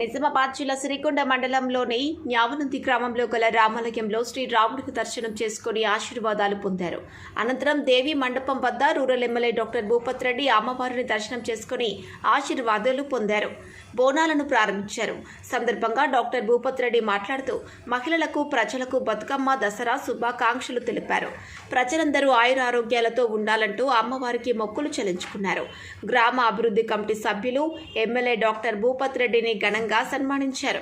నిజామాబాద్ జిల్లా సిరికొండ మండలంలోని న్యావనంది గ్రామంలో గల రామాలయంలో శ్రీ రాముడికి దర్శనం చేసుకుని ఆశీర్వాదాలు పొందారు. అనంతరం దేవి మండపం వద్ద rural MLA doctor Bhupath Reddy అమ్మవారిని దర్శనం చేసుకుని ఆశీర్వాదాలు పొందారు. బోనాలను ప్రారంభించారు. సందర్భంగా డాక్టర్ భూపత్ రెడ్డి మాట్లాడుతూ మహిళలకు, ప్రజలకు బతుకమ్మ, దసరా శుభాకాంక్షలు తెలిపారు. ప్రజలందరూ ఆయురారోగ్యాలతో ఉండాలంటూ అమ్మవారికి మొక్కులు చెల్లించుకున్నారు. గ్రామ అభివృద్ధి కమిటీ సభ్యులు ఎమ్మెల్యే డాక్టర్ భూపత్ రెడ్డిని ఘనంగా సన్మానించారు.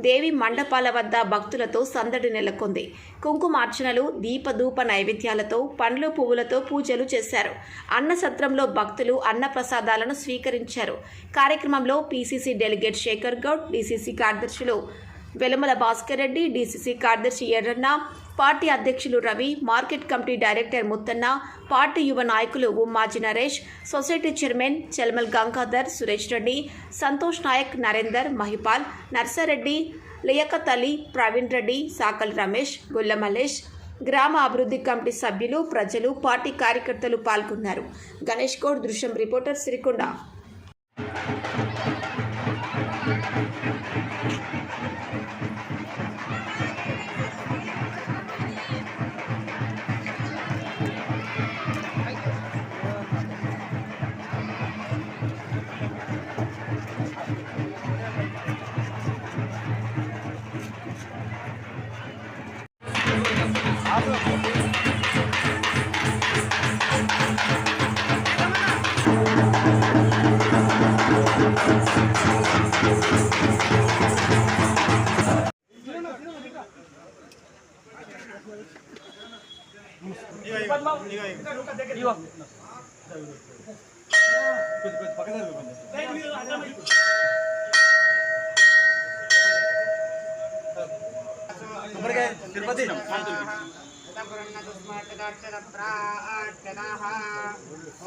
దేవి మండపాల వద్ద భక్తులతో సందడి నెలకొంది. కుంకుమార్చనలు, దీపధూప నైవేద్యాలతో, పండ్లు పువ్వులతో పూజలు చేశారు. అన్న సత్రంలో భక్తులు అన్న ప్రసాదాలను స్వీకరించారు. కార్యక్రమంలో PCC delegate Shekar Goud, DCC కార్యదర్శులు వెలమల భాస్కర్ రెడ్డి, డీసీసీ కార్యదర్శి ఎర్రన్న, పార్టీ అధ్యక్షులు Ravi, market committee director Muthanna, party యువ నాయకులు ఉమ్మాజీ నరేష్, సొసైటీ చైర్మన్ చెల్మల్ గంగాధర్, సురేష్ రెడ్డి, సంతోష్ నాయక్, నరేందర్, మహిపాల్, నర్సారెడ్డి, లియకత్ అలీ, ప్రవీణ్ రెడ్డి, సాకల్ రమేష్, గుల్ల మల్లేష్, గ్రామ అభివృద్ధి కమిటీ సభ్యులు, ప్రజలు, పార్టీ కార్యకర్తలు పాల్గొన్నారు. గణేష్ గౌడ్, దృశ్యం రిపోర్టర్, సిరికొండ.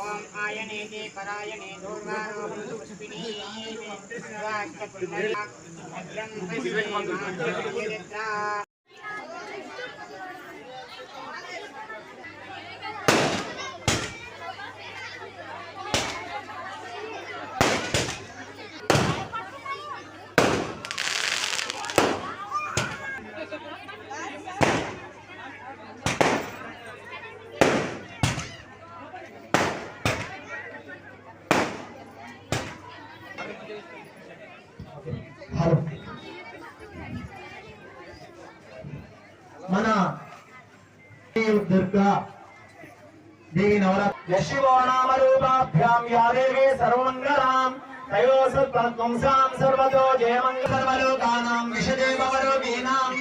ओम आयने परायणे दुर्गारोहं पुष्पिणी वाक्यपुण्डरी अग्रं पश्येमां మన దుర్గా దేవి నవరాత్రి యశివో నామ రూపాభ్యాం యా దేవి సర్వమంగళాం తయో సర్వత్వంసాం సర్వతో జయమంగళ సర్వలోకానాం విషజే భవరోగీనాం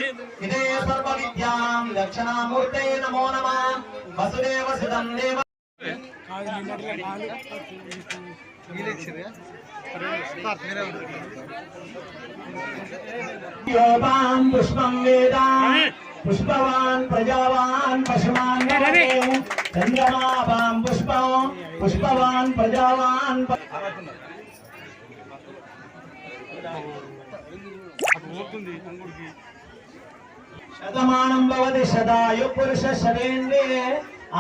ఇదే సర్వ విద్యానాం లక్షణామూర్తే నమో నమః వసుదేవ సుతం దేవ योपां पुष्पं वेदां पुष्पवान् प्रजावान् पशुमान् चन्द्रमापां पुष्पं पुष्पवान् प्रजावान् शतमानं भवति शतायुः पुरुषः शतेन्द्रिये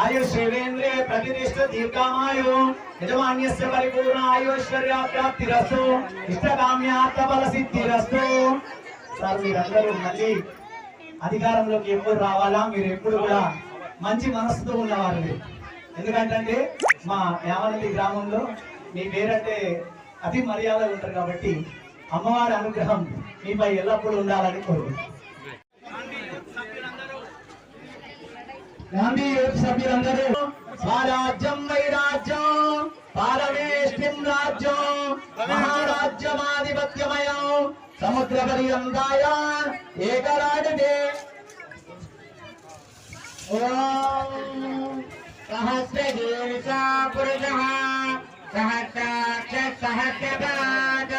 आयुष्येवेन्द्रिये प्रतिष्ठित दीर्घामायु यजमान्यस्य परिपूर्ण आयुश्वर्या प्राप्तिरस्तु इष्टकाम्यार्थफल सिद्धिरस्तु। సార్ మీరందరూ మళ్ళీ అధికారంలోకి ఎప్పుడు రావాలా, మీరు ఎప్పుడు కూడా మంచి మనసుతో ఉన్నవారు. ఎందుకంటే మా యావనంది గ్రామంలో మీ పేరంటే అతి మర్యాద ఉంటారు కాబట్టి అమ్మవారి అనుగ్రహం మీపై ఎల్లప్పుడూ ఉండాలని కోరుకుంటున్నాను. గాంధీ యూత్ సభ్యులందరూ స్వరాజ్యం వైరాజ్యం పారమేష్టిం రాజ్యం మహారాజ్యమాధిపత్యమయం సముద్ర పర్యంతాయ ఏకరాజే సహస్రశీర్ష పురుషః సహస్రాక్ష సహస్రపాద